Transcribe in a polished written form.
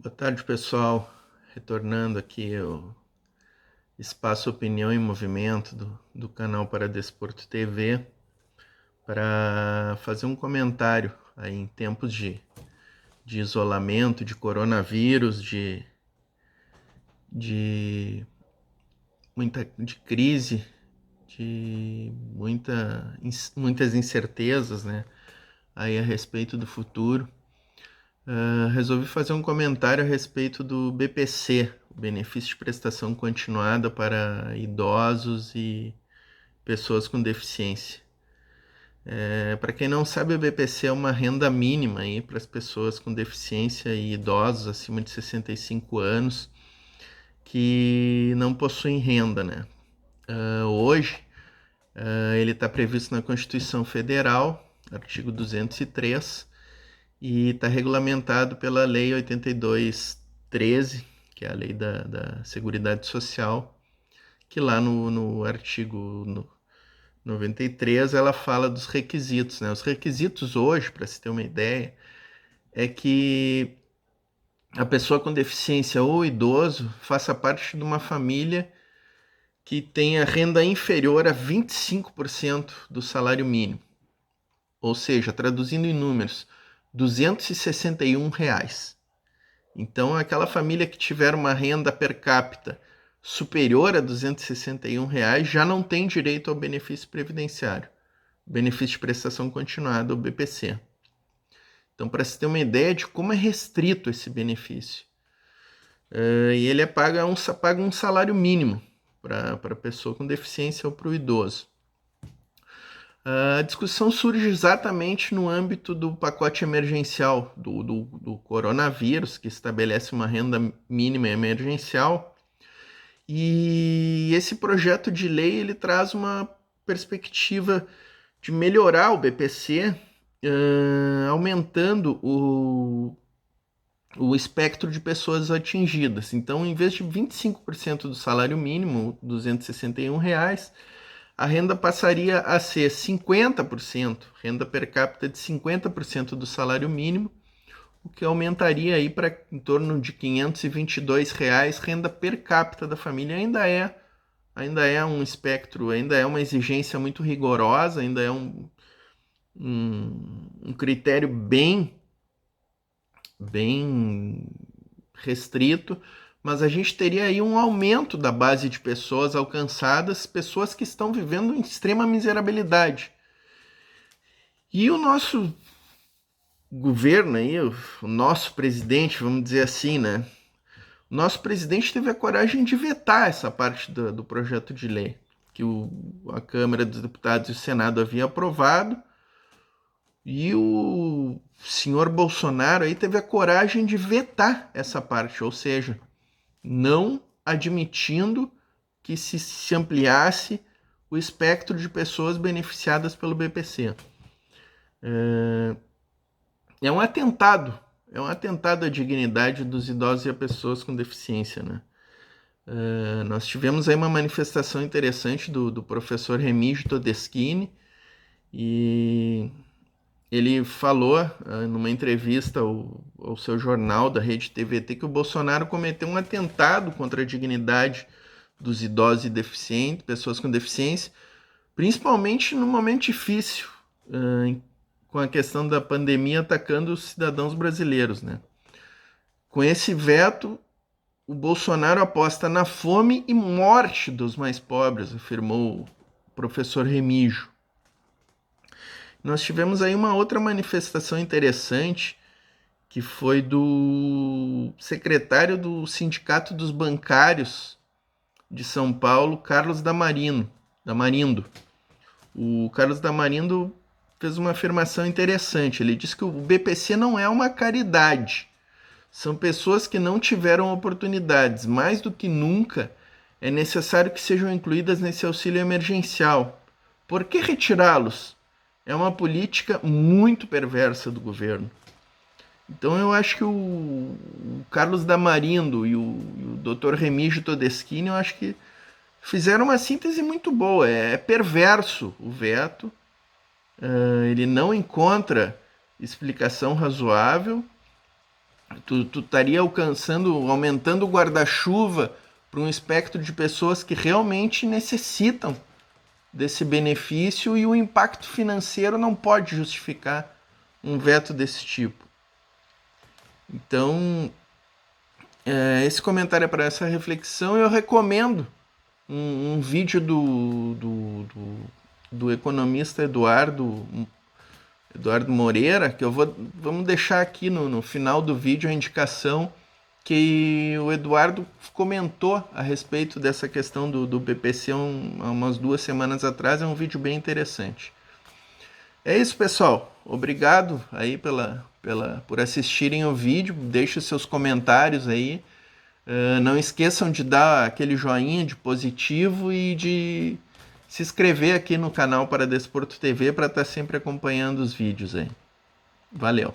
Boa tarde, pessoal. Retornando aqui ao Espaço Opinião em Movimento do canal Paradesporto TV para fazer um comentário aí em tempos de isolamento, de coronavírus, de de crise, de muitas incertezas, né? Aí a respeito do futuro. Resolvi fazer um comentário a respeito do BPC, o Benefício de Prestação Continuada para Idosos e Pessoas com Deficiência. Para quem não sabe, o BPC é uma renda mínima para as pessoas com deficiência e idosos acima de 65 anos que não possuem renda, né? Hoje, ele está previsto na Constituição Federal, artigo 203, e está regulamentado pela Lei 8213, que é a Lei da Seguridade Social, que lá no artigo 93 ela fala dos requisitos, né? Os requisitos hoje, para se ter uma ideia, é que a pessoa com deficiência ou idoso faça parte de uma família que tenha renda inferior a 25% do salário mínimo. Ou seja, traduzindo em números, R$ 261. Então, aquela família que tiver uma renda per capita superior a R$ 261 já não tem direito ao benefício previdenciário, benefício de prestação continuada, o BPC. Então, para se ter uma ideia de como é restrito esse benefício. E ele paga um salário mínimo para a pessoa com deficiência ou para o idoso. A discussão surge exatamente no âmbito do pacote emergencial do coronavírus, que estabelece uma renda mínima emergencial. E esse projeto de lei ele traz uma perspectiva de melhorar o BPC, aumentando o espectro de pessoas atingidas. Então, em vez de 25% do salário mínimo, R$ 261, a renda passaria a ser 50%, renda per capita de 50% do salário mínimo, o que aumentaria aí para em torno de R$ 522 renda per capita da família. Ainda é um espectro, ainda é uma exigência muito rigorosa, ainda é um critério bem restrito, mas a gente teria aí um aumento da base de pessoas alcançadas, pessoas que estão vivendo em extrema miserabilidade. E o nosso governo aí, o nosso presidente, vamos dizer assim, né? O nosso presidente teve a coragem de vetar essa parte do projeto de lei que a Câmara dos Deputados e o Senado havia aprovado, e o senhor Bolsonaro aí teve a coragem de vetar essa parte, ou seja, não admitindo que se ampliasse o espectro de pessoas beneficiadas pelo BPC. É um atentado à dignidade dos idosos e a pessoas com deficiência, né? Nós tivemos aí uma manifestação interessante do professor Remigio Todeschini, e ele falou numa entrevista ao seu jornal da Rede TVT que o Bolsonaro cometeu um atentado contra a dignidade dos idosos e deficientes, pessoas com deficiência, principalmente num momento difícil, com a questão da pandemia atacando os cidadãos brasileiros, né? Com esse veto, o Bolsonaro aposta na fome e morte dos mais pobres, afirmou o professor Remígio. Nós tivemos aí uma outra manifestação interessante, que foi do secretário do Sindicato dos Bancários de São Paulo, Carlos Damarindo. O Carlos Damarindo fez uma afirmação interessante. Ele disse que o BPC não é uma caridade. São pessoas que não tiveram oportunidades. Mais do que nunca, é necessário que sejam incluídas nesse auxílio emergencial. Por que retirá-los? É uma política muito perversa do governo. Então eu acho que o Carlos Damarindo e o Dr. Remigio Todeschini, eu acho que fizeram uma síntese muito boa. É perverso o veto, ele não encontra explicação razoável, Tu estaria aumentando o guarda-chuva para um espectro de pessoas que realmente necessitam desse benefício, e o impacto financeiro não pode justificar um veto desse tipo. Então, esse comentário é para essa reflexão. Eu recomendo um vídeo do economista Eduardo Moreira, que vamos deixar aqui no final do vídeo a indicação, que o Eduardo comentou a respeito dessa questão do BPC há umas 2 semanas atrás. É um vídeo bem interessante. É isso, pessoal. Obrigado aí por assistirem o vídeo. Deixe seus comentários aí. Não esqueçam de dar aquele joinha de positivo e de se inscrever aqui no canal Paradesporto TV para estar sempre acompanhando os vídeos aí. Valeu!